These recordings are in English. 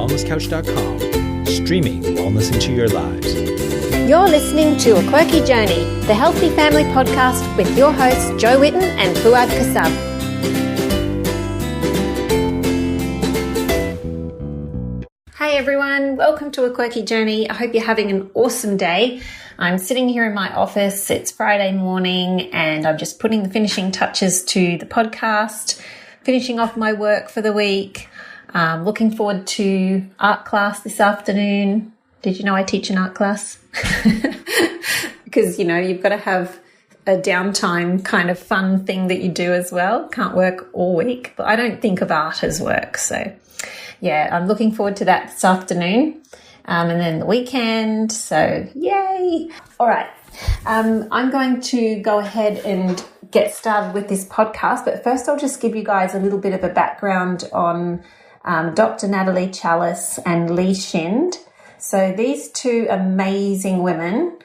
wellnesscouch.com, streaming wellness into your lives. You're listening to A Quirky Journey, the Healthy Family Podcast with your hosts Jo Whitten and Fuad Kassab. Hey everyone, welcome to A Quirky Journey. I hope you're having an awesome day. I'm sitting here in my office. It's Friday morning and I'm just putting the finishing touches to the podcast, finishing off my work for the week. Looking forward to art class this afternoon. Did you know I teach an art class? Because, you know, you've got to have a downtime kind of fun thing that you do as well. Can't work all week, but I don't think of art as work. So, yeah, I'm looking forward to that this afternoon. And then the weekend. So, yay. All right. I'm going to go ahead and get started with this podcast. But first, I'll just give you guys a little bit of a background on Dr. Natalie Challis and Lee Shind. So these two amazing women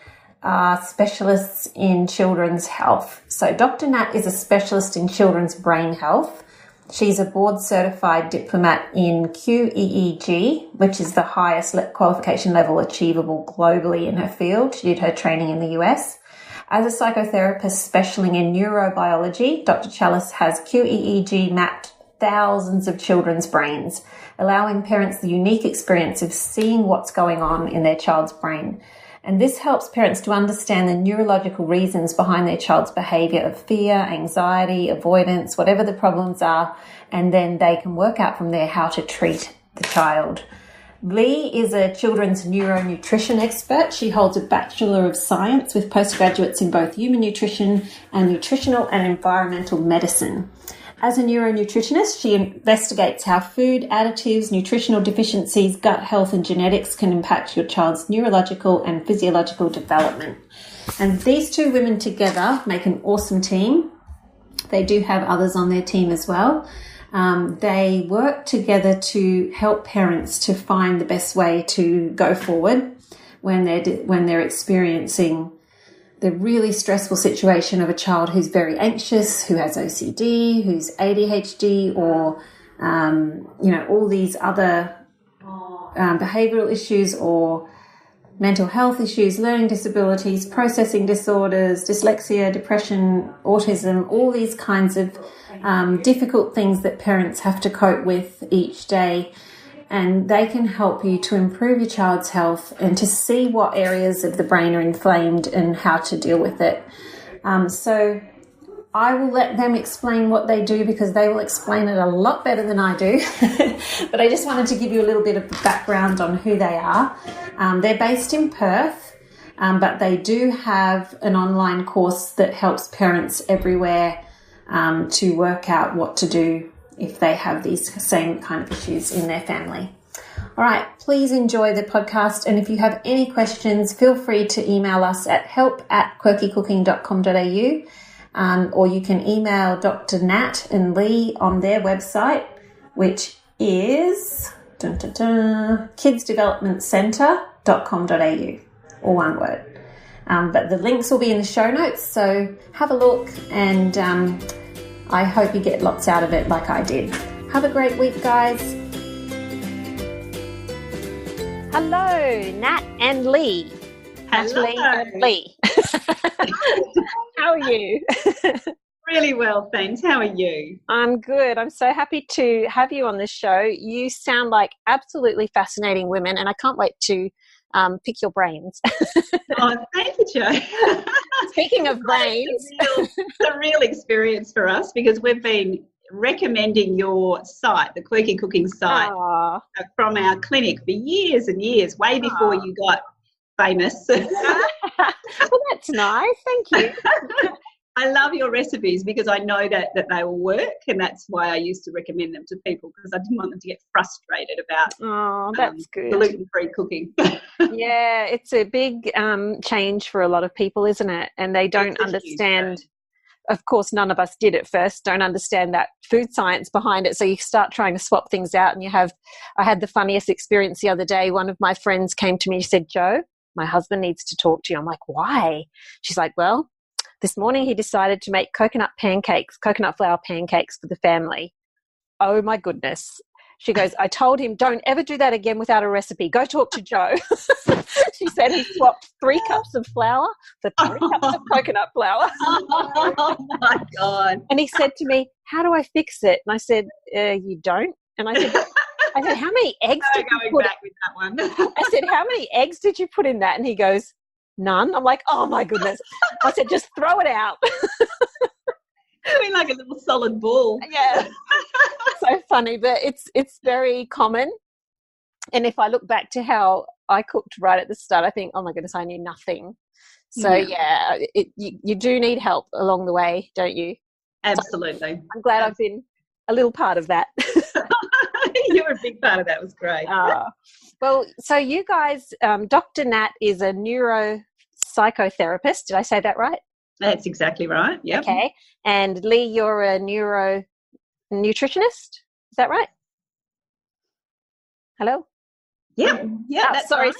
are specialists in children's health. So Dr. Nat is a specialist in children's brain health. She's a board-certified diplomat in QEEG, which is the highest qualification level achievable globally in her field. She did her training in the US. As a psychotherapist specializing in neurobiology, Dr. Challis has QEEG mapped thousands of children's brains, allowing parents the unique experience of seeing what's going on in their child's brain. And this helps parents to understand the neurological reasons behind their child's behaviour of fear, anxiety, avoidance, whatever the problems are, and then they can work out from there how to treat the child. Lee is a children's neuronutrition expert. She holds a Bachelor of Science with postgraduates in both human nutrition and nutritional and environmental medicine. As a neuronutritionist, she investigates how food, additives, nutritional deficiencies, gut health and genetics can impact your child's neurological and physiological development. And these two women together make an awesome team. They do have others on their team as well. They work together to help parents to find the best way to go forward when they're experiencing the really stressful situation of a child who's very anxious, who has OCD, who's ADHD, or, all these other behavioural issues or mental health issues, learning disabilities, processing disorders, dyslexia, depression, autism, all these kinds of difficult things that parents have to cope with each day. And they can help you to improve your child's health and to see what areas of the brain are inflamed and how to deal with it. So I will let them explain what they do because they will explain it a lot better than I do. But I just wanted to give you a little bit of background on who they are. They're based in Perth, but they do have an online course that helps parents everywhere to work out what to do if they have these same kind of issues in their family. All right, please enjoy the podcast. And if you have any questions, feel free to email us at help@quirkycooking.com.au, or you can email Dr. Nat and Lee on their website, which is kidsdevelopmentcentre.com.au, all one word. But the links will be in the show notes, so have a look and I hope you get lots out of it like I did. Have a great week, guys. Hello, Nat and Lee. Hello. Natalie and Lee. How are you? Really well, thanks. How are you? I'm good. I'm so happy to have you on this show. You sound like absolutely fascinating women, and I can't wait to pick your brains. Oh, thank you, Jo. Speaking of brains. It's a real experience for us because we've been recommending your site, the Quirky Cooking site, from our clinic for years and years, way before you got famous. Well, that's nice. Thank you. I love your recipes because I know that they will work, and that's why I used to recommend them to people because I didn't want them to get frustrated about that's good. gluten-free cooking. Yeah, it's a big change for a lot of people, isn't it? And they don't understand. Of course, none of us did at first, don't understand that food science behind it. So you start trying to swap things out and I had the funniest experience the other day. One of my friends came to me and said, Jo, my husband needs to talk to you. I'm like, why? She's like, well, this morning he decided to make coconut flour pancakes for the family. Oh my goodness. She goes, I told him, don't ever do that again without a recipe. Go talk to Joe. She said he swapped 3 cups of flour for 3 cups of coconut flour. Oh, my God. And he said to me, how do I fix it? And I said, you don't. And I said, how many eggs did you put back with that one. I said, how many eggs did you put in that? And he goes, none. I'm like, oh, my goodness. I said, just throw it out. I mean, like a little solid ball. Yeah. So funny, but it's very common. And if I look back to how I cooked right at the start, I think, oh, my goodness, I knew nothing. So, you do need help along the way, don't you? Absolutely. So I'm glad I've been a little part of that. You were a big part of that. It was great. Well, so you guys, Dr. Nat is a neuro-psychotherapist. Did I say that right? That's exactly right. Yep. Okay. And Lee, you're a neuro nutritionist. Is that right? Hello? Yeah. Yeah. Oh, sorry.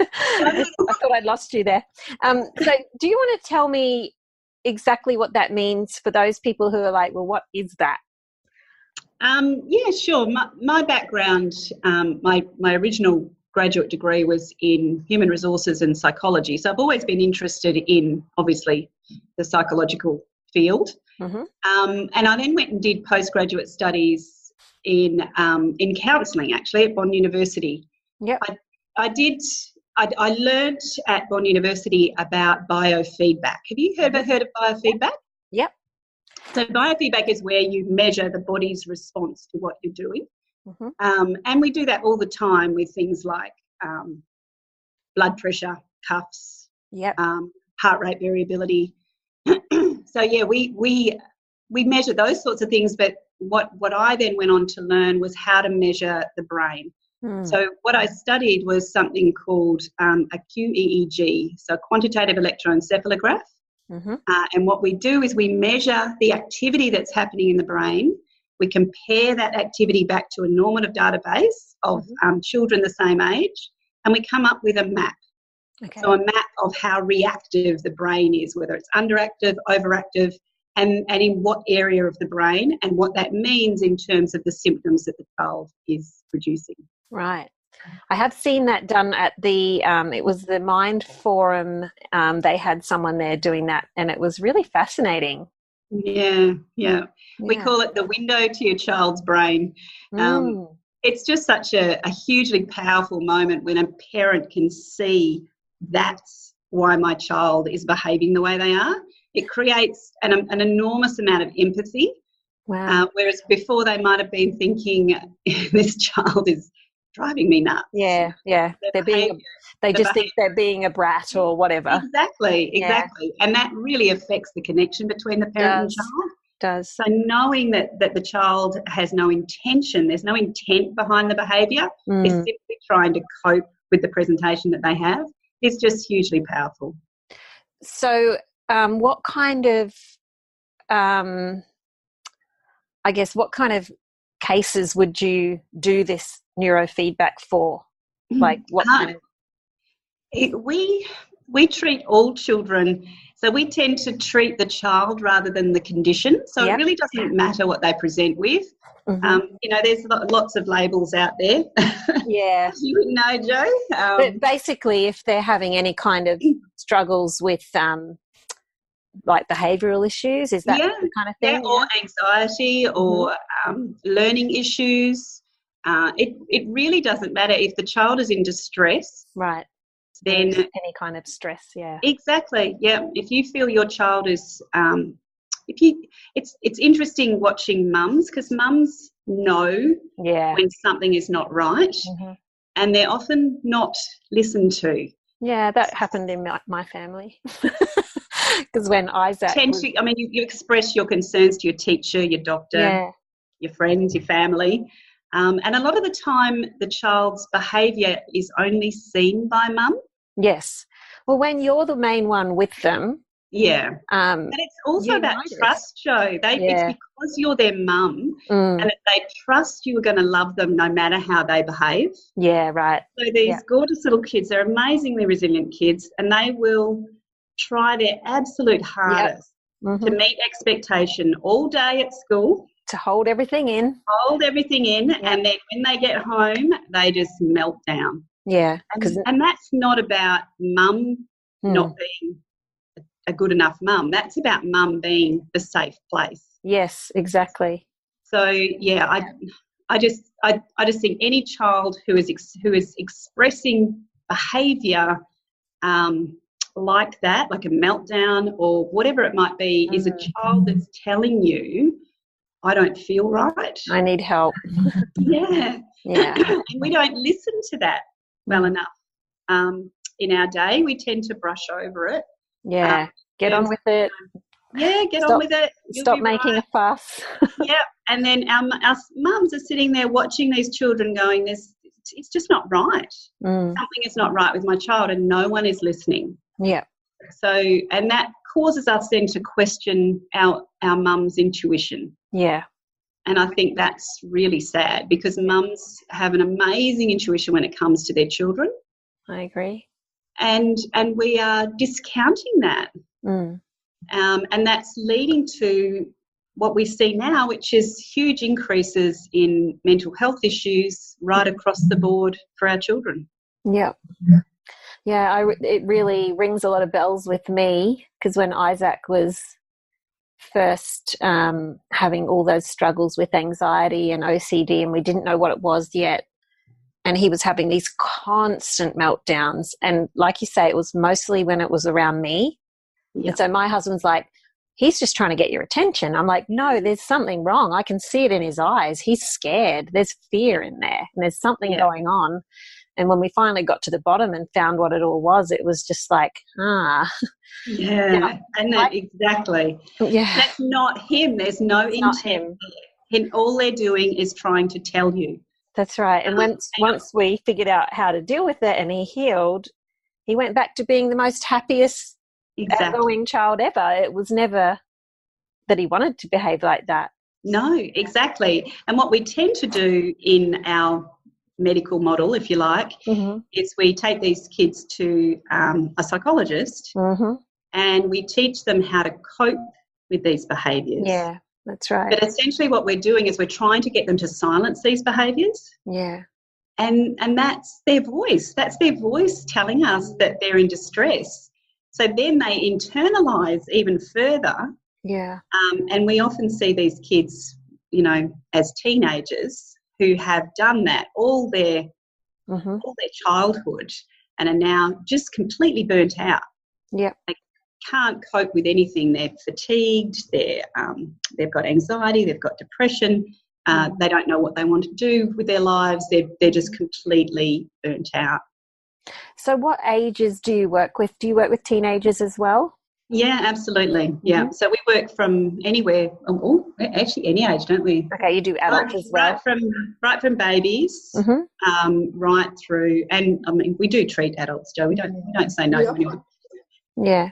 I thought I'd lost you there. So do you want to tell me exactly what that means for those people who are like, well, what is that? Yeah, sure. My background, my original graduate degree was in human resources and psychology. So I've always been interested in, obviously, the psychological field. Mm-hmm. And I then went and did postgraduate studies in counselling, actually, at Bond University. Yep. I learned at Bond University about biofeedback. Have you ever heard of biofeedback? Yep. So biofeedback is where you measure the body's response to what you're doing. Mm-hmm. And we do that all the time with things like blood pressure, cuffs, yep. Heart rate variability. So, yeah, we measure those sorts of things, but what I then went on to learn was how to measure the brain. So what I studied was something called a QEEG, so quantitative electroencephalograph. Mm-hmm. And what we do is we measure the activity that's happening in the brain. We compare that activity back to a normative database of children the same age, and we come up with a map. Okay. So a map of how reactive the brain is, whether it's underactive, overactive, and in what area of the brain, and what that means in terms of the symptoms that the child is producing. Right. I have seen that done at the, it was the Mind Forum. They had someone there doing that, and it was really fascinating. Yeah. We call it the window to your child's brain. It's just such a hugely powerful moment when a parent can see that's why my child is behaving the way they are. It creates an enormous amount of empathy. Wow. Whereas before they might have been thinking, this child is driving me nuts. Yeah. They just think they're being a brat or whatever. Exactly. And that really affects the connection between the parent and child. Does. So knowing that the child has no intention, there's no intent behind the behaviour, they're simply trying to cope with the presentation that they have, is just hugely powerful. So what kind of, what kind of cases would you do this neurofeedback for? Like what kind of... We treat all children, so we tend to treat the child rather than the condition. So It really doesn't matter what they present with. There's lots of labels out there. Yeah. You would know, Jo. But basically, if they're having any kind of struggles with like behavioural issues, is that the kind of thing? Yeah, or anxiety or learning issues. It really doesn't matter if the child is in distress. Right. Then any kind of stress, yeah. Exactly, yeah. If you feel your child is, it's interesting watching mums, because mums know when something is not right, and they're often not listened to. Yeah, that happened in my family. Because when Isaac you express your concerns to your teacher, your doctor, your friends, your family. And a lot of the time the child's behaviour is only seen by mum. Yes. Well, when you're the main one with them. Yeah. But it's also about trust, Jo. It's because you're their mum and that they trust you are going to love them no matter how they behave. Yeah, right. So these gorgeous little kids, they're amazingly resilient kids, and they will try their absolute hardest to meet expectation all day at school. to hold everything in. And then when they get home, they just melt down. Yeah. And that's not about mum not being a good enough mum. That's about mum being the safe place. Yes, exactly. So, yeah, I just think any child who is expressing behaviour like that, like a meltdown or whatever it might be, is a child that's telling you, I don't feel right. I need help. Yeah. And we don't listen to that well enough. In our day, we tend to brush over it. Yeah. Get on with it. Yeah, on with it. Stop making a fuss. Yeah. And then our mums are sitting there watching these children going, it's just not right. Something is not right with my child, and no one is listening. Yeah. So, and that causes us then to question our mum's intuition. Yeah. And I think that's really sad, because mums have an amazing intuition when it comes to their children. I agree. And we are discounting that. And that's leading to what we see now, which is huge increases in mental health issues right across the board for our children. Yeah. Yeah, it really rings a lot of bells with me, because when Isaac was first having all those struggles with anxiety and OCD, and we didn't know what it was yet, and he was having these constant meltdowns, and like you say, it was mostly when it was around me. And so my husband's like, he's just trying to get your attention. I'm like, no, there's something wrong. I can see it in his eyes. He's scared. There's fear in there, and there's something going on. And when we finally got to the bottom and found what it all was, it was just like, Yeah, and that exactly. Yeah. That's not him. There's no intent there. All they're doing is trying to tell you. That's right. And once we figured out how to deal with it and he healed, he went back to being the most happiest outgoing child ever. It was never that he wanted to behave like that. No, exactly. And what we tend to do in our medical model, if you like, is we take these kids to a psychologist and we teach them how to cope with these behaviours. Yeah, that's right. But essentially what we're doing is we're trying to get them to silence these behaviours. Yeah. And that's their voice. That's their voice telling us that they're in distress. So then they internalise even further. Yeah. And we often see these kids, as teenagers who have done that all their childhood and are now just completely burnt out. Yeah. They can't cope with anything. They're fatigued. They've got anxiety. They've got depression. They don't know what they want to do with their lives. They're just completely burnt out. So what ages do you work with? Do you work with teenagers as well? Yeah, absolutely. Yeah. So we work from anywhere, actually any age, don't we? Okay, you do adults as well. Right from babies, right through, and I mean we do treat adults, Jo. We don't say no to anyone. Yeah.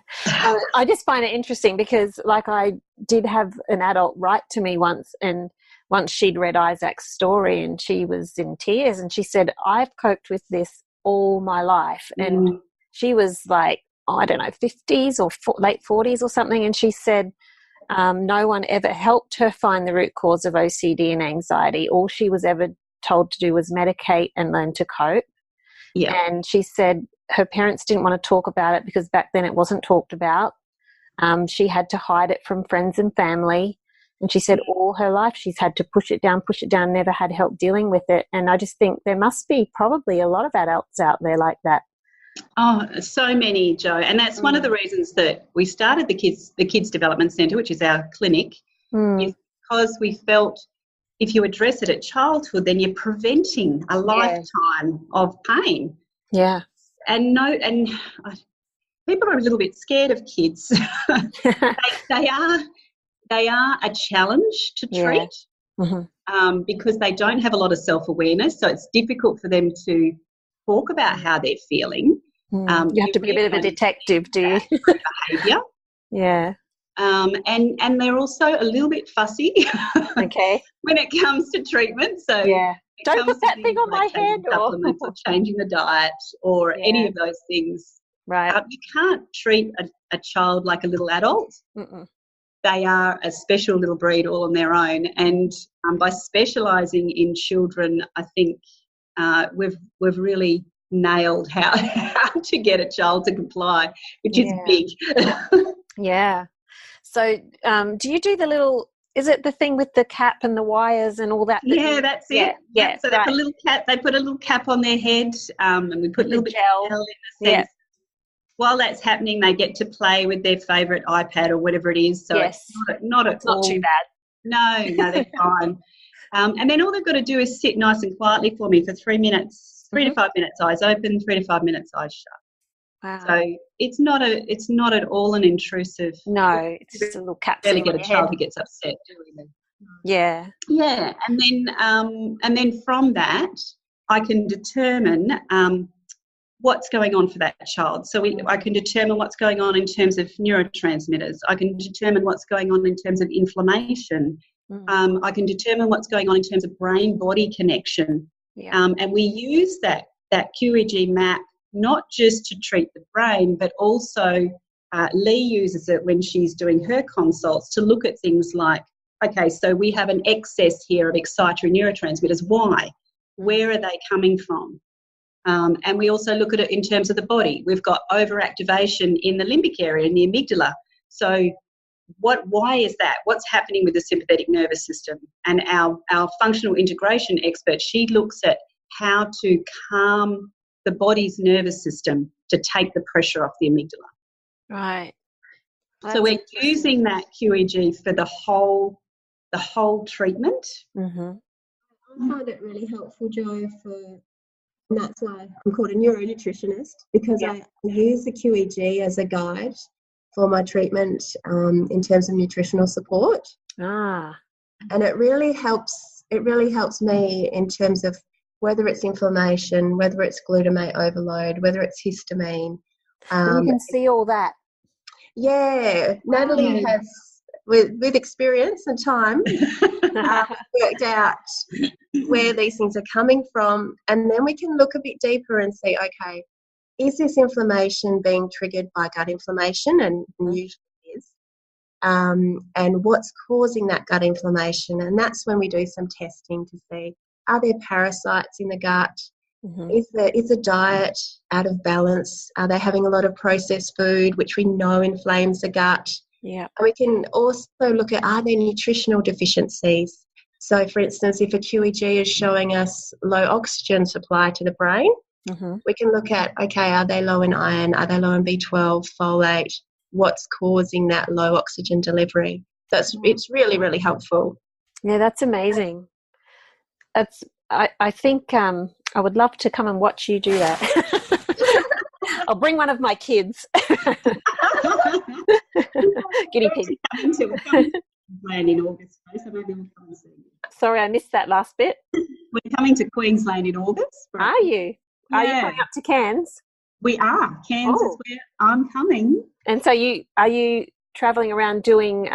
I just find it interesting because I did have an adult write to me once, and once she'd read Isaac's story and she was in tears, and she said, I've coped with this all my life. And she was like, I don't know, 50s or late 40s or something, and she said no one ever helped her find the root cause of OCD and anxiety. All she was ever told to do was medicate and learn to cope. Yeah. And she said her parents didn't want to talk about it because back then it wasn't talked about. She had to hide it from friends and family. And she said all her life she's had to push it down, never had help dealing with it. And I just think there must be probably a lot of adults out there like that. Oh, so many, Jo. And that's one of the reasons that we started the Kids Development Centre, which is our clinic, is because we felt if you address it at childhood, then you're preventing a lifetime of pain. Yeah. And people are a little bit scared of kids. they are a challenge to treat because they don't have a lot of self-awareness. So it's difficult for them to talk about how they're feeling. You have to be a bit of a detective, do you? Behaviour. Yeah. And they're also a little bit fussy. Okay. When it comes to treatment. So don't put that thing on my head, supplements or changing the diet or any of those things. Right. You can't treat a child like a little adult. they are a special little breed all on their own. And by specialising in children, I think we've really nailed how to get a child to comply, which is big. Yeah. So do you do the little, is it the thing with the cap and the wires and all that? Yeah, that's it. Yeah. So they put a little cap. They put a little cap on their head, and we put a little bit of gel in the sense. While that's happening, they get to play with their favourite iPad or whatever it is. So it's not at all. Not too bad. No, they're fine. And then all they've got to do is sit nice and quietly for me for 3 minutes, 3 to 5 minutes, eyes open, 3 to 5 minutes, eyes shut. Wow. So it's not at all an intrusive. No, it's just a little capsule. Barely get a child who gets upset, do we? Yeah. Yeah, and then from that, I can determine what's going on for that child. So I can determine what's going on in terms of neurotransmitters. I can determine what's going on in terms of inflammation. I can determine what's going on in terms of brain-body connection. Yeah. And we use that QEG map not just to treat the brain, but also Lee uses it when she's doing her consults to look at things like, okay, so we have an excess here of excitatory neurotransmitters. Why? Where are they coming from? And we also look at it in terms of the body. We've got overactivation in the limbic area, in the amygdala. So why is that? What's happening with the sympathetic nervous system? And our functional integration expert, she looks at how to calm the body's nervous system to take the pressure off the amygdala. Right. So we're using that QEG for the whole treatment. I find it really helpful, Jo, and that's why I'm called a neuronutritionist, because I use the QEG as a guide for my treatment in terms of nutritional support. And it really helps me in terms of whether it's inflammation, whether it's glutamate overload, whether it's histamine. You can see all that. Yeah, Natalie has, with experience and time, worked out where these things are coming from, and then we can look a bit deeper and see, okay, is this inflammation being triggered by gut inflammation? And usually it is. And what's causing that gut inflammation? And that's when we do some testing to see, are there parasites in the gut? Is the diet out of balance? Are they having a lot of processed food, which we know inflames the gut? Yeah. And we can also look at, are there nutritional deficiencies? So, for instance, if a QEG is showing us low oxygen supply to the brain, we can look at, okay, are they low in iron? Are they low in B12, folate? What's causing that low oxygen delivery? It's really, really helpful. Yeah, that's amazing. I think I would love to come and watch you do that. I'll bring one of my kids. Guinea pig. Queensland in August, so maybe we'll come and see you. Sorry, I missed that last bit. We're coming to Queensland in August. Are you? Yeah. Are you coming up to Cairns? We are. Cairns is where I'm coming. And so are you travelling around doing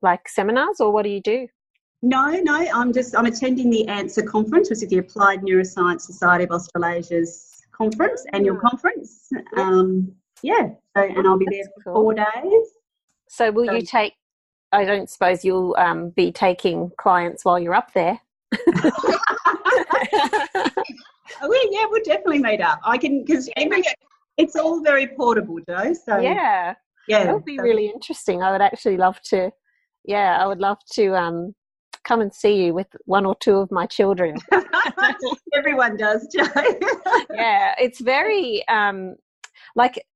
like seminars, or what do you do? No, I'm attending the ANSWER conference, which is the Applied Neuroscience Society of Australasia's conference, annual conference. And I'll be there for 4 days. So will you take, I don't suppose you'll be taking clients while you're up there? We'll definitely meet up. I can, because it's all very portable, Jo. So yeah, that would be really interesting. I would actually love to. Yeah, I would love to come and see you with one or two of my children. Everyone does, Jo. Yeah, it's very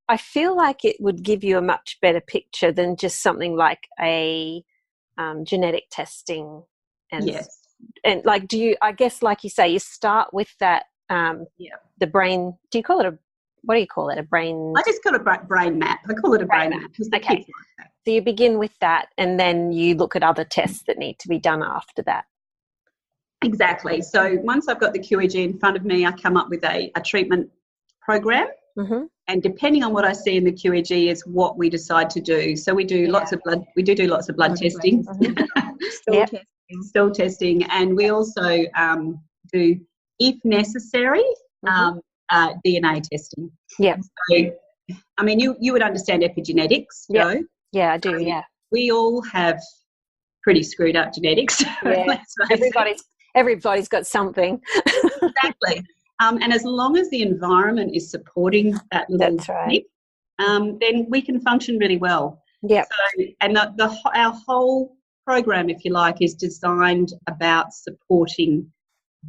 I feel like it would give you a much better picture than just something like a genetic testing. And and like, I guess like you say, you start with that the brain. Do you call it what do you call it? A brain? I just call it a brain map. I call it a brain map. Okay. So you begin with that, and then you look at other tests that need to be done after that. Exactly. So once I've got the QEG in front of me, I come up with a treatment program. And depending on what I see in the QEG is what we decide to do. So we do lots of blood. We do lots of blood testing, still testing, and we also do, if necessary, DNA testing. Yeah. So, I mean, you would understand epigenetics, Jo. Yeah, I do, yeah. We all have pretty screwed up genetics. Yeah. Everybody's got something. Exactly. And as long as the environment is supporting that little That's right. then we can function really well. Yeah. So, and our whole program, if you like, is designed about supporting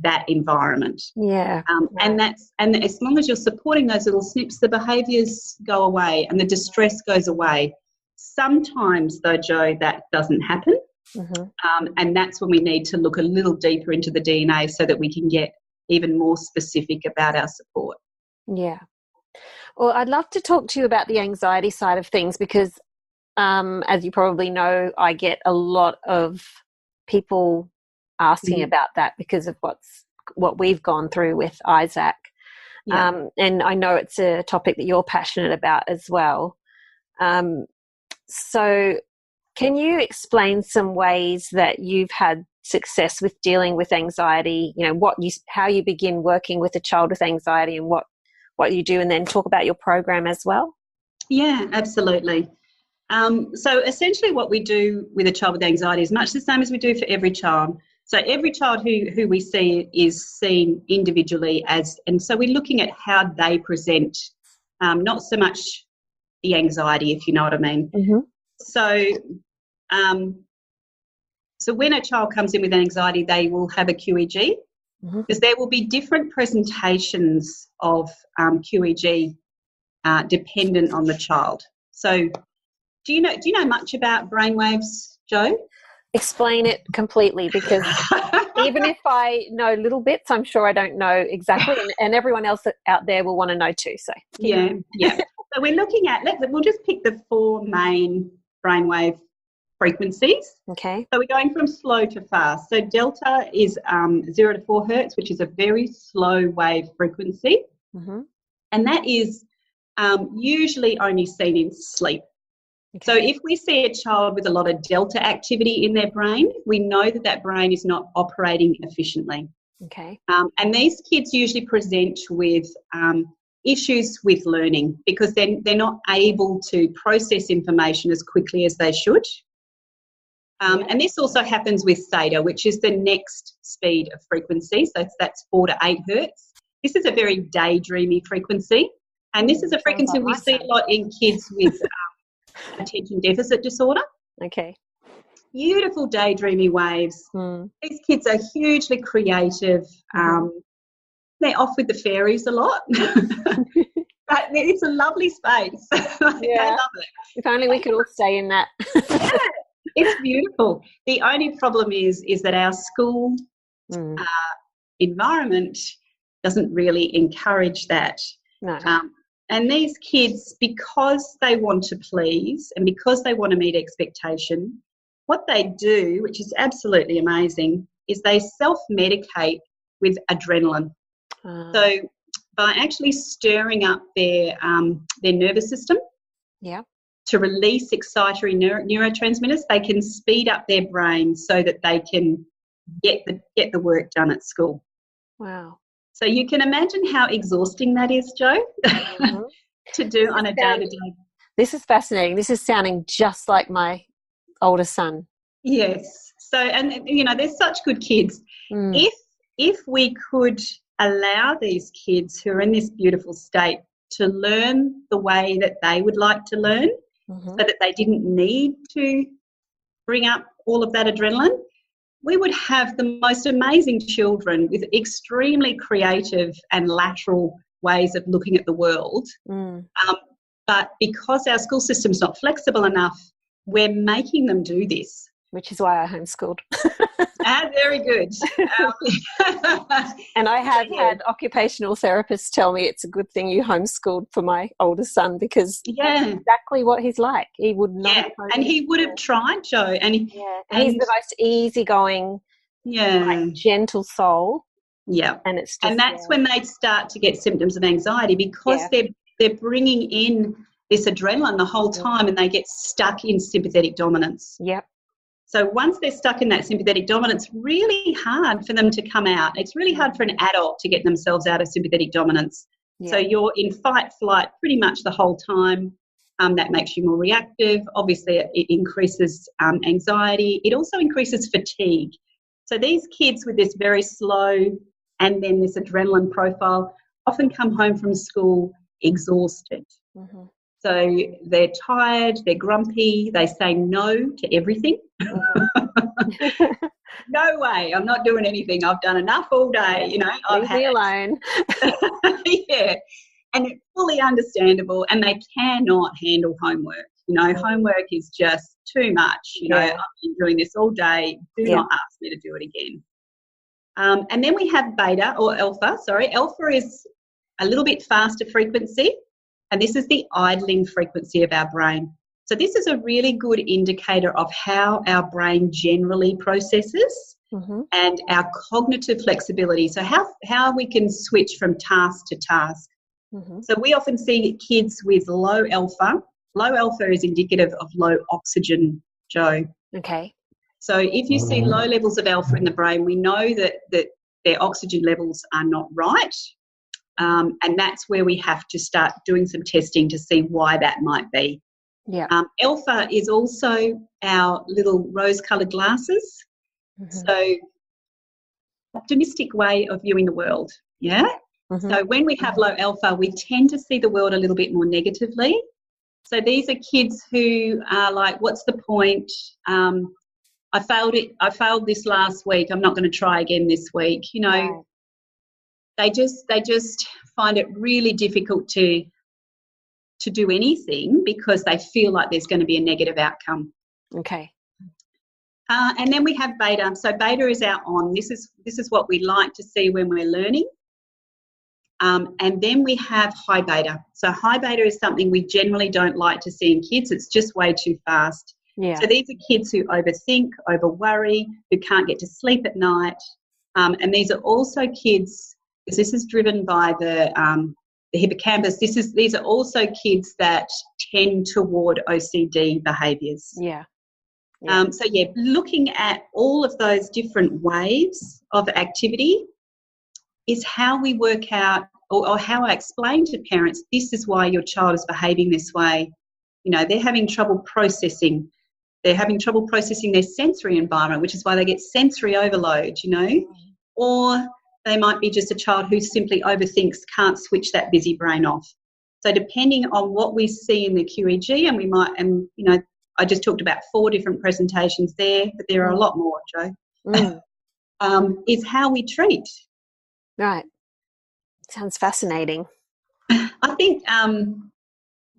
that environment. Yeah. And as long as you're supporting those little snips, the behaviours go away and the distress goes away. Sometimes, though, Jo, that doesn't happen. Mm-hmm. And that's when we need to look a little deeper into the DNA so that we can get even more specific about our support. Yeah. Well, I'd love to talk to you about the anxiety side of things because, as you probably know, I get a lot of people asking about that because of what we've gone through with Isaac. Yeah. And I know it's a topic that you're passionate about as well. So can you explain some ways that you've had success with dealing with anxiety, you know, how you begin working with a child with anxiety and what you do, and then talk about your program as well? Yeah, absolutely. So essentially what we do with a child with anxiety is much the same as we do for every child. So every child who we see is seen individually and so we're looking at how they present, not so much the anxiety, if you know what I mean. Mm-hmm. So when a child comes in with anxiety, they will have a QEG because there will be different presentations of QEG dependent on the child. So do you know much about brainwaves, Jo? Explain it completely, because even if I know little bits, I'm sure I don't know exactly, and everyone else out there will want to know too. So yeah. So we're looking at we'll just pick the 4 main brainwave frequencies. Okay. So we're going from slow to fast. So delta is 0 to 4 hertz, which is a very slow wave frequency, and that is usually only seen in sleep. Okay. So if we see a child with a lot of delta activity in their brain, we know that brain is not operating efficiently. Okay. And these kids usually present with issues with learning because they're not able to process information as quickly as they should. And this also happens with theta, which is the next speed of frequency. So that's 4 to 8 hertz. This is a very daydreamy frequency. And this is a frequency we see a lot in kids with attention deficit disorder. Okay. Beautiful daydreamy waves. These kids are hugely creative. They're off with the fairies a lot. But it's a lovely space. I love it. If only we could all stay in that. Yeah, it's beautiful. The only problem is that our school environment doesn't really encourage that. No. And these kids, because they want to please and because they want to meet expectation, what they do, which is absolutely amazing, is they self-medicate with adrenaline. So by actually stirring up their nervous system to release excitatory neurotransmitters, they can speed up their brain so that they can get the work done at school. Wow. So you can imagine how exhausting that is, Jo, to do on a day-to-day. This is fascinating. This is sounding just like my older son. Yes. So, and, you know, they're such good kids. If we could allow these kids who are in this beautiful state to learn the way that they would like to learn so that they didn't need to bring up all of that adrenaline, we would have the most amazing children with extremely creative and lateral ways of looking at the world. But because our school system's not flexible enough, we're making them do this. Which is why I homeschooled. Very good. And I have had occupational therapists tell me it's a good thing you homeschooled for my older son because that's exactly what he's like. He would not have and he would have tried, Jo. And he's the most easygoing, gentle soul. Yeah. And it's just, and that's when they start to get symptoms of anxiety because they're bringing in this adrenaline the whole time and they get stuck in sympathetic dominance. Yep. So once they're stuck in that sympathetic dominance, it's really hard for them to come out. It's really hard for an adult to get themselves out of sympathetic dominance. Yeah. So you're in fight, flight pretty much the whole time. That makes you more reactive. Obviously, it increases anxiety. It also increases fatigue. So these kids with this very slow and then this adrenaline profile often come home from school exhausted. Mm-hmm. So they're tired, they're grumpy, they say no to everything. Mm-hmm. No way, I'm not doing anything. I've done enough all day, you know. Leave me alone. Yeah, and it's fully understandable, and they cannot handle homework. You know, homework is just too much. You know, I've been doing this all day. Do not ask me to do it again. And then we have beta or alpha. Sorry, alpha is a little bit faster frequency, and this is the idling frequency of our brain. So this is a really good indicator of how our brain generally processes and our cognitive flexibility. So how we can switch from task to task. Mm-hmm. So we often see kids with low alpha. Low alpha is indicative of low oxygen, Jo. Okay. So if you see low levels of alpha in the brain, we know that their oxygen levels are not right. And that's where we have to start doing some testing to see why that might be. Yeah. Alpha is also our little rose-coloured glasses. Mm-hmm. So optimistic way of viewing the world, yeah? Mm-hmm. So when we have low alpha, we tend to see the world a little bit more negatively. So these are kids who are like, what's the point? I failed this last week. I'm not going to try again this week. You know, they just find it really difficult to do anything because they feel like there's going to be a negative outcome. Okay. And then we have beta. So beta is our on. This is what we like to see when we're learning. And then we have high beta. So high beta is something we generally don't like to see in kids. It's just way too fast. Yeah. So these are kids who overthink, over-worry, who can't get to sleep at night. And these are also kids, because this is driven by the hippocampus, these are also kids that tend toward OCD behaviours. Yeah. So, looking at all of those different waves of activity is how we work out or how I explain to parents, this is why your child is behaving this way. You know, they're having trouble processing. They're having trouble processing their sensory environment, which is why they get sensory overload, you know. Or they might be just a child who simply overthinks, can't switch that busy brain off. So depending on what we see in the QEG, and you know, I just talked about 4 different presentations there, but there are a lot more, Jo, is how we treat. Right. Sounds fascinating. I think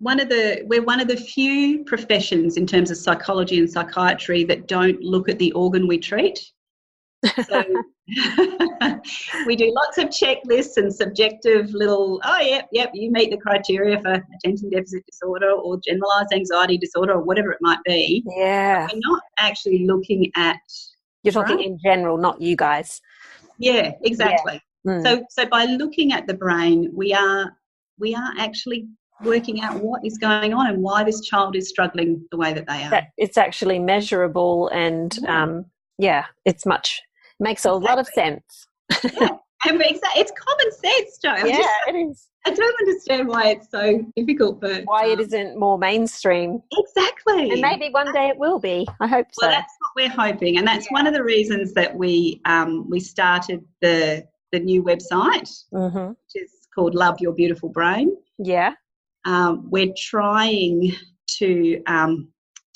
we're one of the few professions in terms of psychology and psychiatry that don't look at the organ we treat. So we do lots of checklists and subjective little, you meet the criteria for attention deficit disorder or generalised anxiety disorder or whatever it might be. Yeah. But we're not actually looking at... You're talking in general, not you guys. Yeah, exactly. Yeah. So by looking at the brain, we are actually working out what is going on and why this child is struggling the way that they are. It's actually measurable and makes a lot of sense. Yeah, and it's common sense, Jo. It is. I don't understand why it's so difficult, but why it isn't more mainstream. Exactly. And maybe one day it will be. I hope so. Well, that's what we're hoping, and that's one of the reasons that we started the new website, which is called Love Your Beautiful Brain. Yeah. We're trying to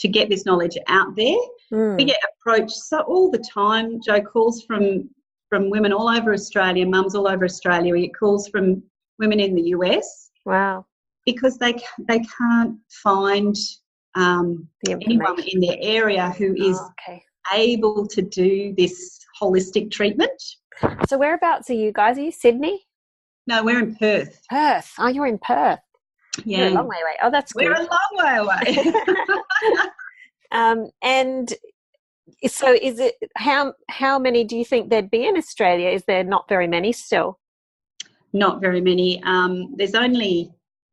get this knowledge out there. We get approached all the time, Jo, calls from women all over Australia, mums all over Australia. We get calls from women in the US. Wow. Because they can't find anyone in their area who is able to do this holistic treatment. So whereabouts are you guys? Are you Sydney? No, we're in Perth. Perth. Oh, you're in Perth. Yeah. You're a long way away. Oh, that's good. We're a long way away. And so is it, how many do you think there'd be in Australia? Is there not very many still? Not very many. There's only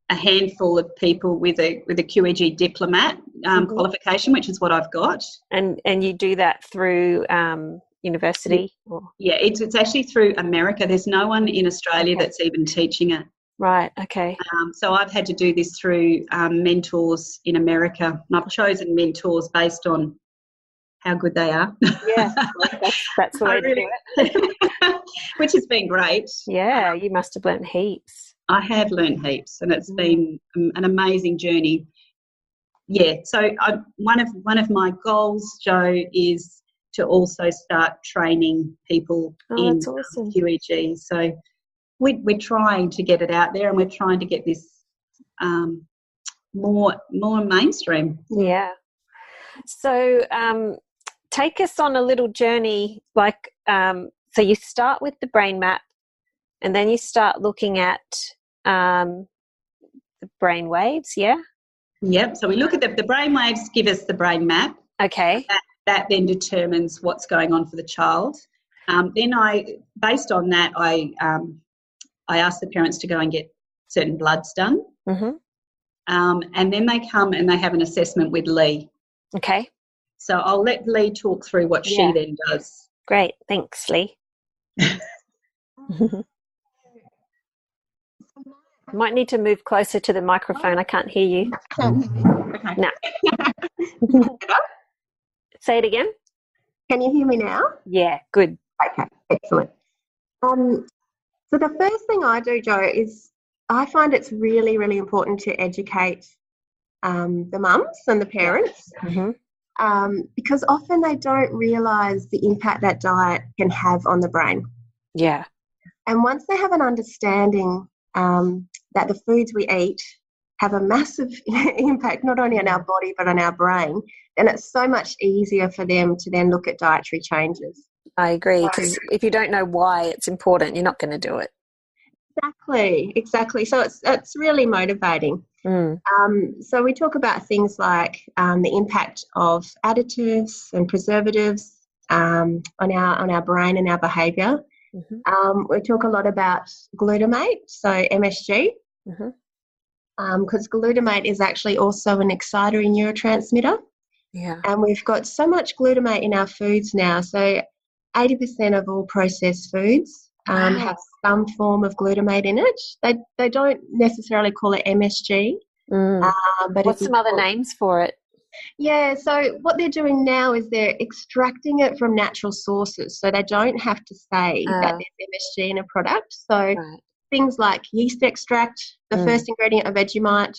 a handful of people with a QEG diplomat qualification, which is what I've got. And you do that through university? Or? Yeah, it's actually through America. There's no one in Australia that's even teaching it. Right, okay. So I've had to do this through mentors in America, and I've chosen mentors based on how good they are. Yeah, that's the way to do it. Which has been great. Yeah, you must have learnt heaps. I have learned heaps, and it's been an amazing journey. Yeah, so one of my goals, Jo, is to also start training people in that's awesome. QEG. So we're trying to get it out there, and we're trying to get this more mainstream. Yeah. So take us on a little journey, like so you start with the brain map, and then you start looking at the brain waves, yeah? Yep. So we look at the brain waves, give us the brain map. Okay. That then determines what's going on for the child. Then based on that, I ask the parents to go and get certain bloods done. Mm-hmm. And then they come and they have an assessment with Lee. Okay. So I'll let Lee talk through what she then does. Great. Thanks, Lee. Might need to move closer to the microphone. I can't hear you. Okay. No. Say it again. Can you hear me now? Yeah, good. Okay, excellent. So the first thing I do, Jo, is I find it's really, really important to educate the mums and the parents, because often they don't realise the impact that diet can have on the brain. Yeah. And once they have an understanding that the foods we eat have a massive impact not only on our body but on our brain, then it's so much easier for them to then look at dietary changes. I agree, because if you don't know why it's important, you're not going to do it. Exactly. So it's really motivating. So we talk about things like the impact of additives and preservatives on our brain and our behaviour. We talk a lot about glutamate, so MSG, because glutamate is actually also an excitatory neurotransmitter. Yeah. And we've got so much glutamate in our foods now. So 80% of all processed foods have some form of glutamate in it. They don't necessarily call it MSG. But what's some other names for it? Yeah, so what they're doing now is they're extracting it from natural sources, so they don't have to say that there's MSG in a product. So things like yeast extract, the first ingredient of Vegemite,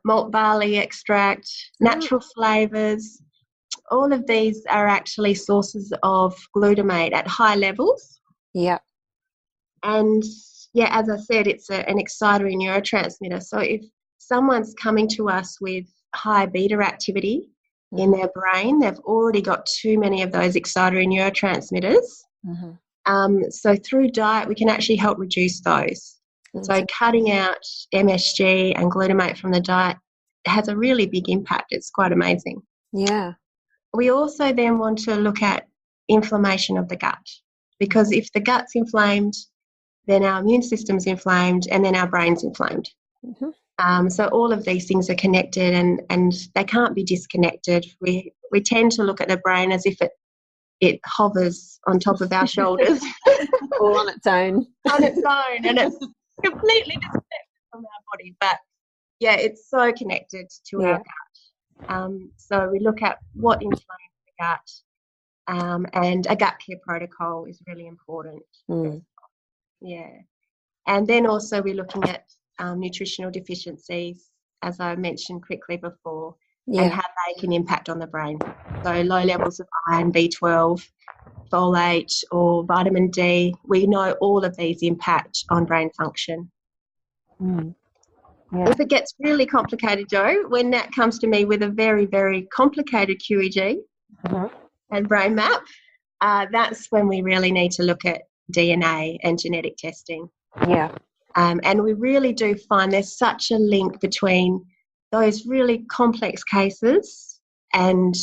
malt barley extract, natural flavours, all of these are actually sources of glutamate at high levels. Yeah. And, as I said, it's an excitatory neurotransmitter. So if someone's coming to us with high beta activity in their brain, they've already got too many of those excitatory neurotransmitters. So through diet, we can actually help reduce those. So cutting out MSG and glutamate from the diet has a really big impact. It's quite amazing. Yeah. We also then want to look at inflammation of the gut, because if the gut's inflamed, then our immune system's inflamed and then our brain's inflamed. So all of these things are connected and they can't be disconnected. We tend to look at the brain as if it hovers on top of our shoulders. All on its own. On its own, and it's completely disconnected from our body. But, it's so connected to our gut. So we look at what inflames the gut, and a gut care protocol is really important. And then also we're looking at nutritional deficiencies, as I mentioned quickly before, and how they can impact on the brain. So low levels of iron, B12, folate or vitamin D, we know all of these impact on brain function. If it gets really complicated, Jo, when Nat comes to me with a very, very complicated QEG and brain map, that's when we really need to look at DNA and genetic testing. And we really do find there's such a link between those really complex cases and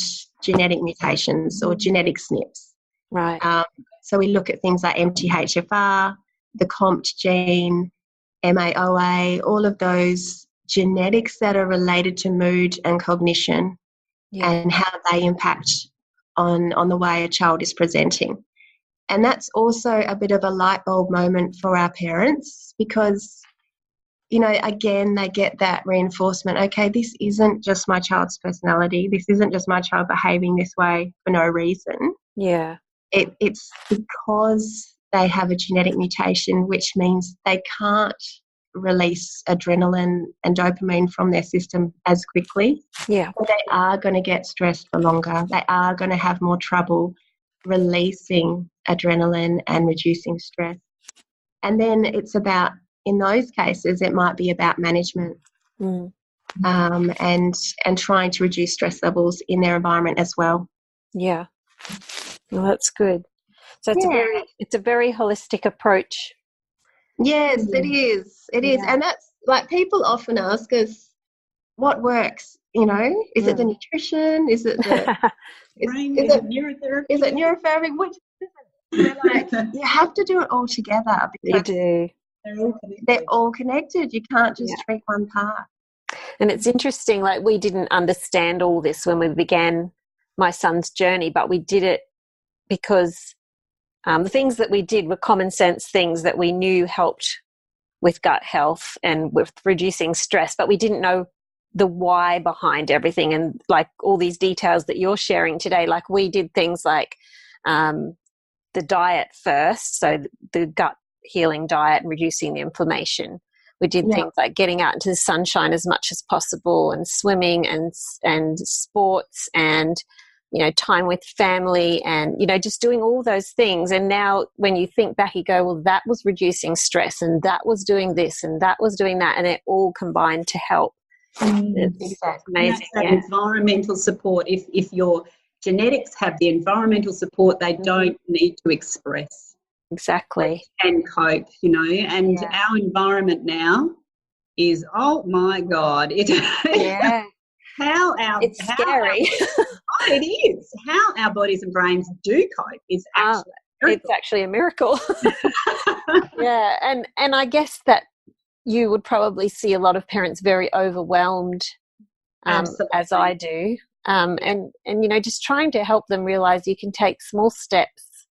genetic mutations or genetic SNPs. So we look at things like MTHFR, the COMT gene, MAOA, all of those genetics that are related to mood and cognition and how they impact on the way a child is presenting. And that's also a bit of a light bulb moment for our parents because, you know, again, they get that reinforcement. Okay, this isn't just my child's personality. This isn't just my child behaving this way for no reason. Yeah. It's because they have a genetic mutation, which means they can't release adrenaline and dopamine from their system as quickly. Yeah. So they are going to get stressed for longer. They are going to have more trouble releasing adrenaline and reducing stress. And then it's about, in those cases, it might be about management and trying to reduce stress levels in their environment as well. Yeah. Well, that's good. So it's a very holistic approach. Yes, it is. It is. And that's like people often ask us, what works? You know, is it the nutrition? Is it the is it neurotherapy? Is it neurotherapy? Which is it? We're like, you have to do it all together because you do. They're all connected. You can't just treat one part. And it's interesting, like we didn't understand all this when we began my son's journey, but we did it because the things that we did were common sense things that we knew helped with gut health and with reducing stress, but we didn't know the why behind everything. And like all these details that you're sharing today, like we did things like the diet first, so the gut healing diet and reducing the inflammation. We did things like getting out into the sunshine as much as possible and swimming and sports and, you know, time with family and, you know, just doing all those things. And now when you think back, you go, well, that was reducing stress and that was doing this and that was doing that, and it all combined to help. It's amazing. That environmental support. If your genetics have the environmental support, they don't need to express. Exactly. And cope, you know, and our environment now is, oh my God, it's scary. It is. How our bodies and brains do cope is actually it's actually a miracle. Yeah, and I guess that you would probably see a lot of parents very overwhelmed, as I do, and you know, just trying to help them realize you can take small steps,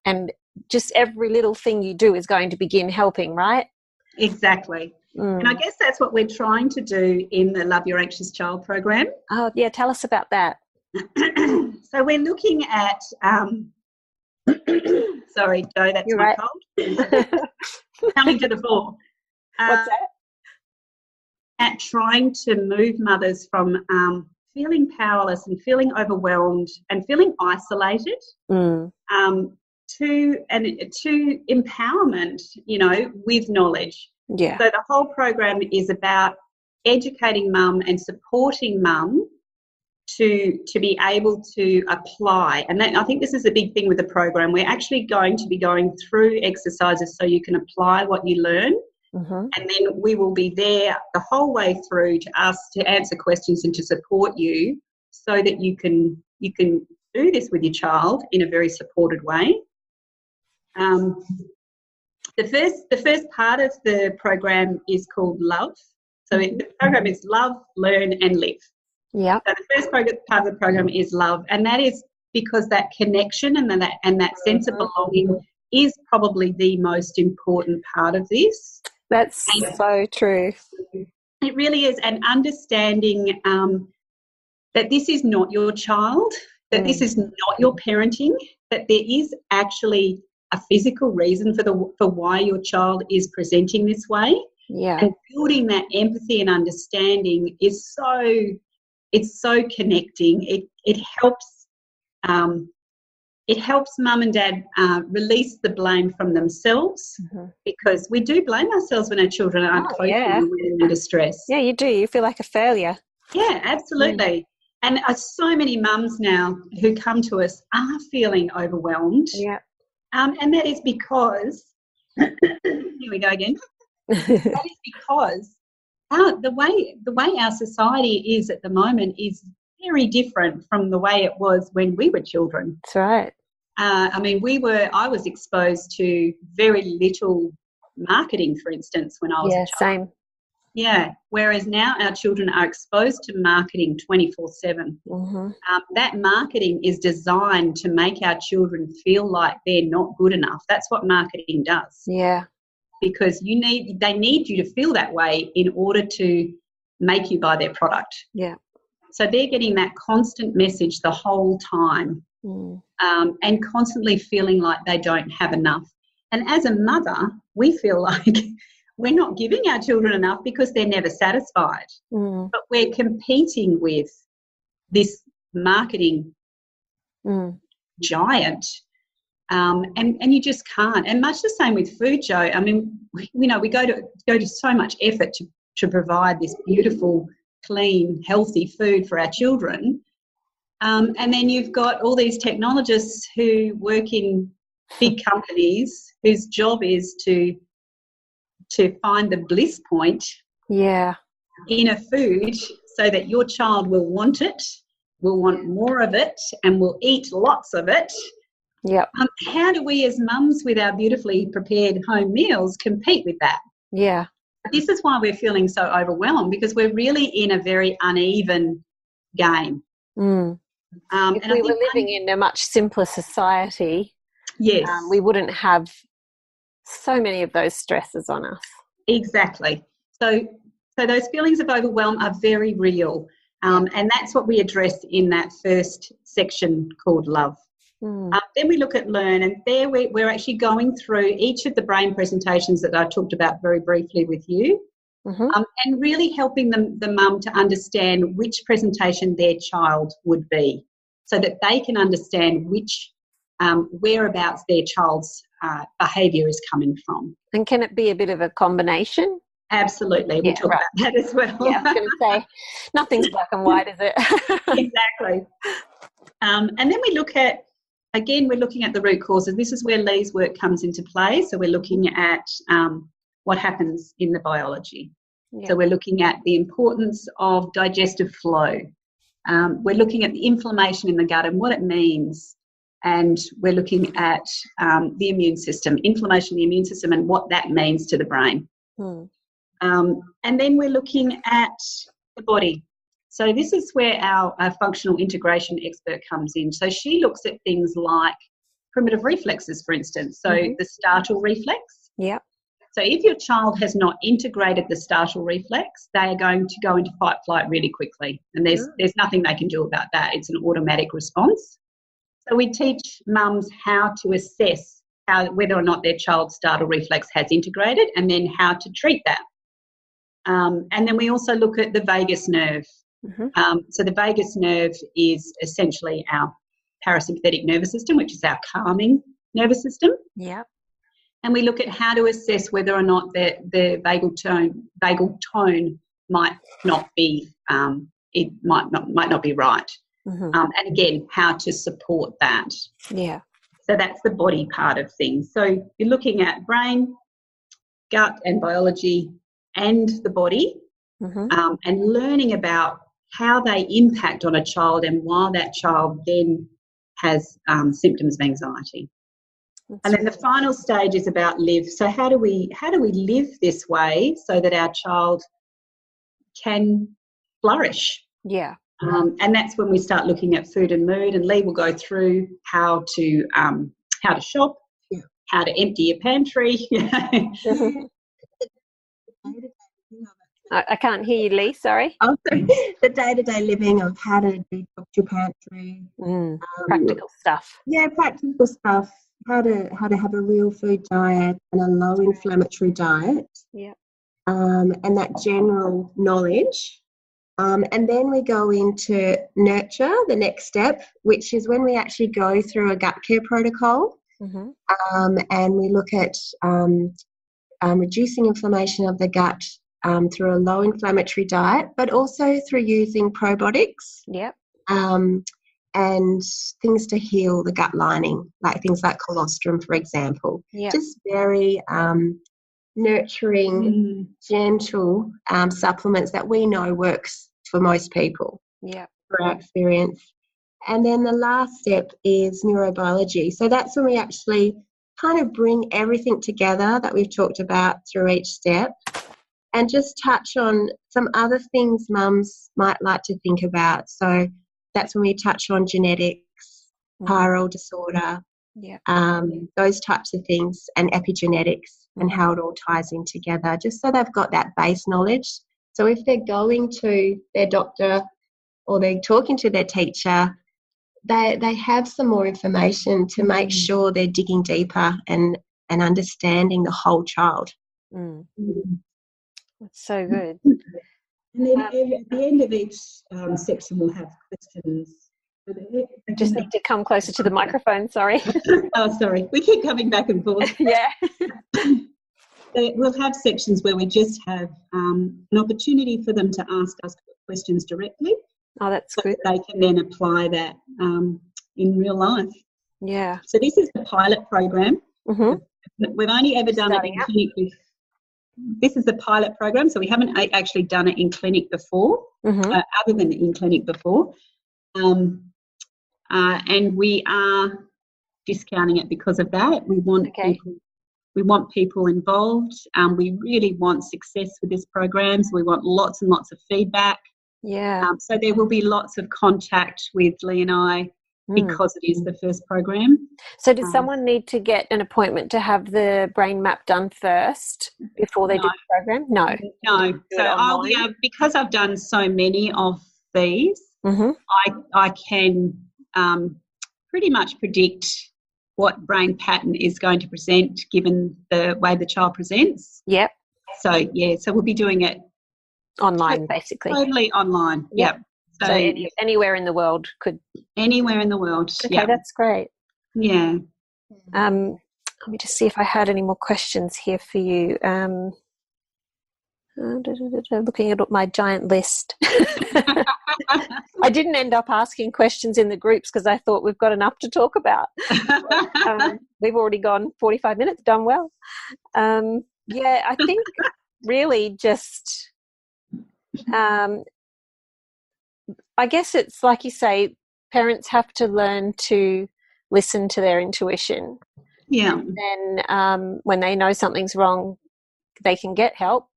and just every little thing you do is going to begin helping, right? Exactly. And I guess that's what we're trying to do in the Love Your Anxious Child program. Oh, yeah, tell us about that. So we're looking at, sorry, Joe, that's my cold. Coming to the fore. What's that? At trying to move mothers from feeling powerless and feeling overwhelmed and feeling isolated to empowerment, you know, with knowledge. Yeah. So the whole program is about educating mum and supporting mum to be able to apply. And I think this is a big thing with the program. We're actually going to be going through exercises so you can apply what you learn. And then we will be there the whole way through to answer questions and to support you so that you can do this with your child in a very supported way. The first part of the program is called Love. So the program is Love, Learn and Live. Yeah. So the first part of the program is love, and that is because that connection and that sense of belonging is probably the most important part of this. That's so true. It really is, and understanding that this is not your child, that this is not your parenting, that there is actually a physical reason for why your child is presenting this way. Yeah. And building that empathy and understanding is so connecting. It helps mum and dad release the blame from themselves, because we do blame ourselves when our children aren't coping and we're under stress. Yeah, you do. You feel like a failure. Yeah, absolutely. And so many mums now who come to us are feeling overwhelmed. Yeah. And that is because, here we go again, that is because the way our society is at the moment is very different from the way it was when we were children. That's right. I mean, I was exposed to very little marketing, for instance, when I was a child. Same. Yeah, whereas now our children are exposed to marketing 24/7. That marketing is designed to make our children feel like they're not good enough. That's what marketing does. Yeah. Because they need you to feel that way in order to make you buy their product. Yeah. So they're getting that constant message the whole time, and constantly feeling like they don't have enough. And as a mother, we feel like we're not giving our children enough because they're never satisfied. But we're competing with this marketing giant, and you just can't. And much the same with food, Jo. I mean, we go to so much effort to provide this beautiful, clean, healthy food for our children. And then you've got all these technologists who work in big companies whose job is to find the bliss point in a food so that your child will want it, will want more of it, and will eat lots of it. Yeah. How do we as mums with our beautifully prepared home meals compete with that? Yeah. This is why we're feeling so overwhelmed, because we're really in a very uneven game. If we were living in a much simpler society, yes, we wouldn't have so many of those stresses on us. Exactly. So those feelings of overwhelm are very real, and that's what we address in that first section called love. Then we look at learn, and there we're actually going through each of the brain presentations that I talked about very briefly with you, and really helping the mum to understand which presentation their child would be, so that they can understand which whereabouts their child's behaviour is coming from. And can it be a bit of a combination? Absolutely. We'll talk about that as well. Yeah, I was going to say, nothing's black and white, is it? Exactly. And then we look at, again, we're looking at the root causes. This is where Lee's work comes into play. So we're looking at what happens in the biology. Yeah. So we're looking at the importance of digestive flow. We're looking at the inflammation in the gut and what it means. And we're looking at the immune system, inflammation in the immune system, and what that means to the brain. And then we're looking at the body. So this is where our functional integration expert comes in. So she looks at things like primitive reflexes, for instance. So the startle reflex. Yeah. So if your child has not integrated the startle reflex, they are going to go into fight flight really quickly. And there's nothing they can do about that. It's an automatic response. So we teach mums how to assess whether or not their child's startle reflex has integrated, and then how to treat that. And then we also look at the vagus nerve. So the vagus nerve is essentially our parasympathetic nervous system, which is our calming nervous system. Yeah. And we look at how to assess whether or not the vagal tone might not be it might not be right. And again, how to support that. Yeah. So that's the body part of things. So you're looking at brain, gut and biology and the body, and learning about how they impact on a child and why that child then has symptoms of anxiety. And then the final stage is about live. So how do we live this way so that our child can flourish? Yeah. And that's when we start looking at food and mood, and Lee will go through how to shop, how to empty your pantry. I can't hear you, Lee, sorry. Oh, sorry. The day-to-day living of how to detox your pantry. Practical stuff. Yeah, practical stuff. How to have a real food diet and a low inflammatory diet. Yeah. And that general knowledge. And then we go into nurture, the next step, which is when we actually go through a gut care protocol, and we look at reducing inflammation of the gut through a low inflammatory diet, but also through using probiotics. Yep. And things to heal the gut lining, like things like colostrum, for example. Yep. Just very nurturing, gentle supplements that we know works for most people. Yeah. For our experience. And then the last step is neurobiology. So that's when we actually kind of bring everything together that we've talked about through each step and just touch on some other things mums might like to think about. So that's when we touch on genetics, chiral disorder, those types of things, and epigenetics and how it all ties in together, just so they've got that base knowledge. So if they're going to their doctor or they're talking to their teacher, they have some more information to make sure they're digging deeper and understanding the whole child. That's so good. And then at the end of each section we'll have questions. Just need to come closer to the microphone, sorry. Oh, sorry. We keep coming back and forth. Yeah. We'll have sections where we just have an opportunity for them to ask us questions directly. Oh, that's so good. They can then apply that in real life. Yeah. So this is the pilot program. We've only ever done it in clinic. This is the pilot program, so we haven't actually done it in clinic before, other than in clinic before. And we are discounting it because of that. We want people involved. We really want success with this program, so we want lots and lots of feedback. Yeah. So there will be lots of contact with Lee and I because it is the first program. So does someone need to get an appointment to have the brain map done first before they do the program? No. No. So because I've done so many of these, I can pretty much predict what brain pattern is going to present given the way the child presents. Yep. So, so we'll be doing it online, basically. Totally online, yep. So anywhere in the world could. Anywhere in the world, okay, that's great. Yeah. Let me just see if I had any more questions here for you. Looking at my giant list. I didn't end up asking questions in the groups because I thought we've got enough to talk about. We've already gone 45 minutes, done well. I think really just, I guess it's like you say, parents have to learn to listen to their intuition. Yeah. And then when they know something's wrong, they can get help.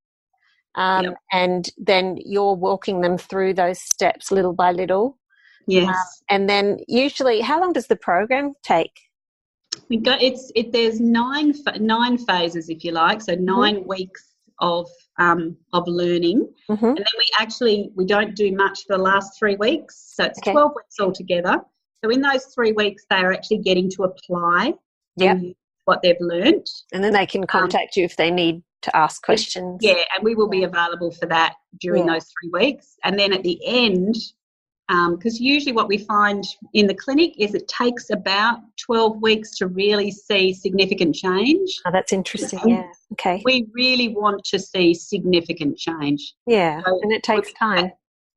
And then you're walking them through those steps little by little. Yes. And then usually, how long does the program take? There's nine phases, if you like, so 9 weeks of learning, and then we don't do much for the last 3 weeks, so it's 12 weeks altogether. So in those 3 weeks, they are actually getting to apply what they've learnt, and then they can contact you if they need to ask questions. Yeah, and we will be available for that during those 3 weeks. And then at the end, because usually what we find in the clinic is it takes about 12 weeks to really see significant change. Oh, that's interesting, yeah. Okay. We really want to see significant change. Yeah, so and it takes time.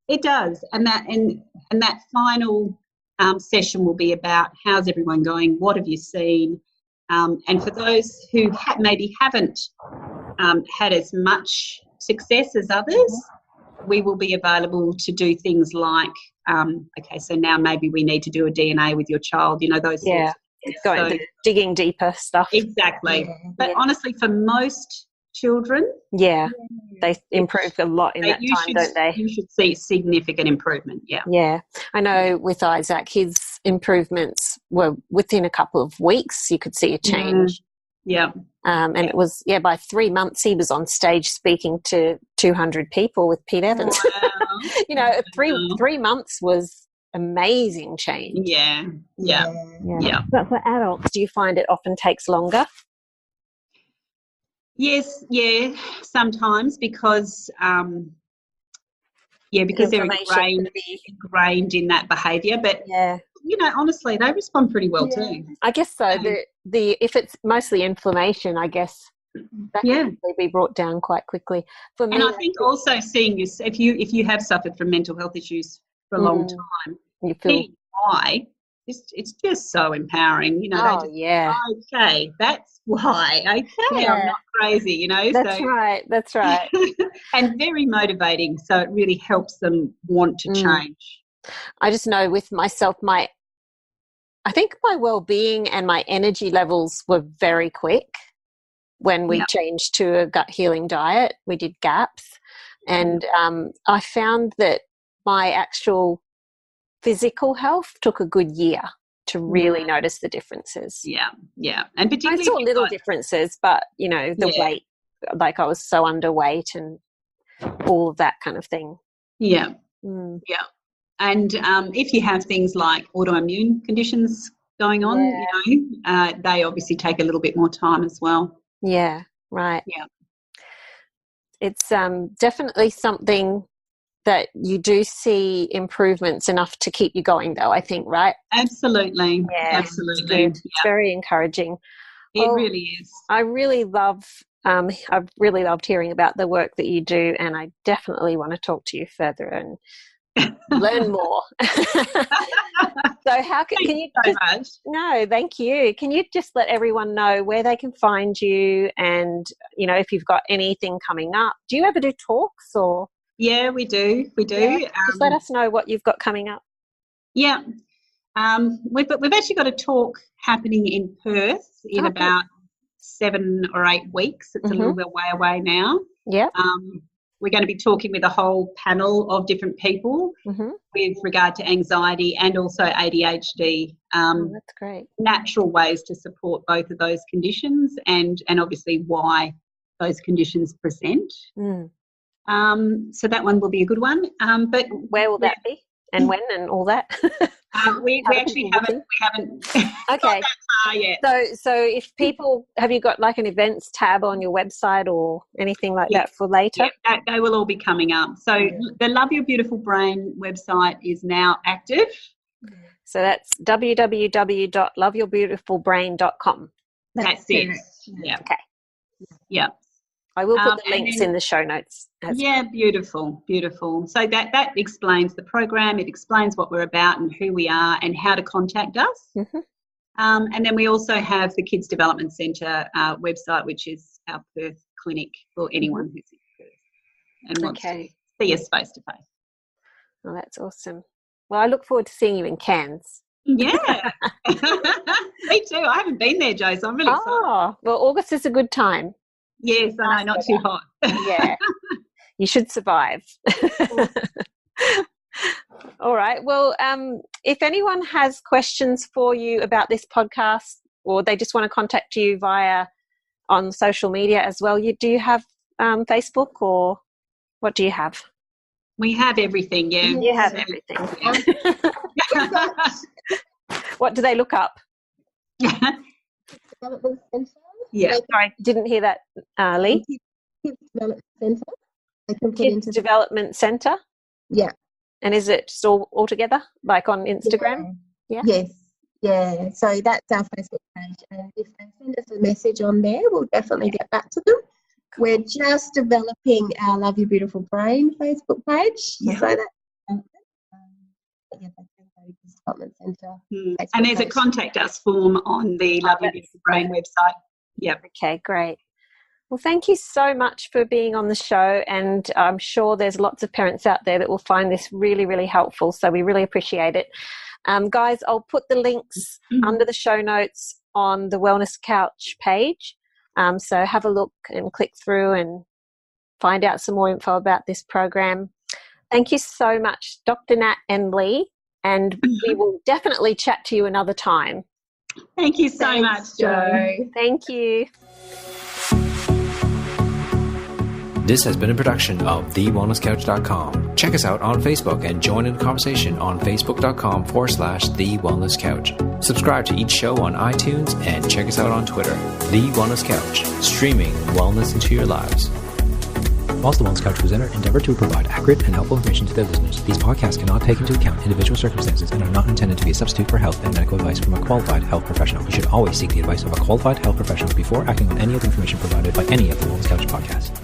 It does. And that final session will be about how's everyone going, what have you seen, and for those who maybe haven't had as much success as others, we will be available to do things like, so now maybe we need to do a DNA with your child, those sorts of things. Digging deeper stuff. Exactly. Yeah. But honestly, for most children, they improve a lot in that time, don't they? You should see significant improvement, Yeah. I know with Isaac, his improvements were within a couple of weeks, you could see a change. Yeah. And it was, by 3 months he was on stage speaking to 200 people with Pete Evans. Wow. 3 months was amazing change. Yeah. But for adults, do you find it often takes longer? Yes, sometimes because they're ingrained in that behaviour. But honestly, they respond pretty well too. I guess so. If it's mostly inflammation, I guess that can be brought down quite quickly. For me, and I think also seeing you, if you have suffered from mental health issues for a long time, you feel why. It's just so empowering, okay, that's why. Okay, I'm not crazy, That's right. And very motivating, so it really helps them want to change. I just know with myself, I think my well-being and my energy levels were very quick. when we changed to a gut healing diet. We did GAPS, and I found that my actual physical health took a good year to really notice the differences. Yeah, and particularly I saw little differences, but the weight, like I was so underweight and all of that kind of thing. Yeah. And if you have things like autoimmune conditions going on, they obviously take a little bit more time as well. Yeah, right. Yeah. It's definitely something that you do see improvements enough to keep you going, though, I think, right? Absolutely. Yeah, absolutely. It's very encouraging. It really is. I've really loved hearing about the work that you do, and I definitely want to talk to you further and learn more. So how can you much. No, thank you. Can you just let everyone know where they can find you, and if you've got anything coming up? Do you ever do talks or? Yeah, we do. Yeah, just let us know what you've got coming up. Yeah. We've actually got a talk happening in Perth in about 7 or 8 weeks. It's a little bit way away now. Yeah. We're going to be talking with a whole panel of different people with regard to anxiety and also ADHD. That's great. Natural ways to support both of those conditions and obviously why those conditions present. So that one will be a good one. But where will that be, and when, and all that? We actually haven't got that far yet. So if people, have you got like an events tab on your website or anything like that for later? Yeah, they will all be coming up. So the Love Your Beautiful Brain website is now active. So that's www.loveyourbeautifulbrain.com. That's it. Yeah. Okay. Yeah. I will put the links in the show notes. Beautiful. So that explains the program. It explains what we're about and who we are and how to contact us. And then we also have the Kids Development Centre website, which is our Perth clinic for anyone who's in Perth and wants to see us face to face. Oh, that's awesome. Well, I look forward to seeing you in Cairns. Yeah. Me too. I haven't been there, Jo, so I'm really excited. Oh, well, August is a good time. Yes, I know, not too hot. Yeah, you should survive. All right. Well, if anyone has questions for you about this podcast, or they just want to contact you on social media as well, do you have Facebook, or what do you have? We have everything, yeah. You have everything. What do they look up? Development Centre. Yeah. Sorry, didn't hear that, Lee. Kids Development Centre. They can put Kids Development Centre. Yeah. And is it just all together, like on Instagram? Yeah. Yes. Yeah. So that's our Facebook page, and if they send us a message on there, we'll definitely get back to them. We're just developing our Love Your Beautiful Brain Facebook page. Yeah. So that's Development Centre. And there's a contact us form on the Love Your Beautiful Brain website. Yep. Okay, great. Well, thank you so much for being on the show, and I'm sure there's lots of parents out there that will find this really, really helpful, so we really appreciate it. Guys, I'll put the links under the show notes on the Wellness Couch page, so have a look and click through and find out some more info about this program. Thank you so much, Dr. Nat and Lee, and we will definitely chat to you another time. Thank you so much, Jo. Thank you. This has been a production of TheWellnessCouch.com. Check us out on Facebook and join in the conversation on Facebook.com/The Wellness Couch. Subscribe to each show on iTunes and check us out on Twitter. The Wellness Couch, streaming wellness into your lives. Whilst the Wellness Couch presenter endeavor to provide accurate and helpful information to their listeners, these podcasts cannot take into account individual circumstances and are not intended to be a substitute for health and medical advice from a qualified health professional. You should always seek the advice of a qualified health professional before acting on any of the information provided by any of the Wellness Couch podcasts.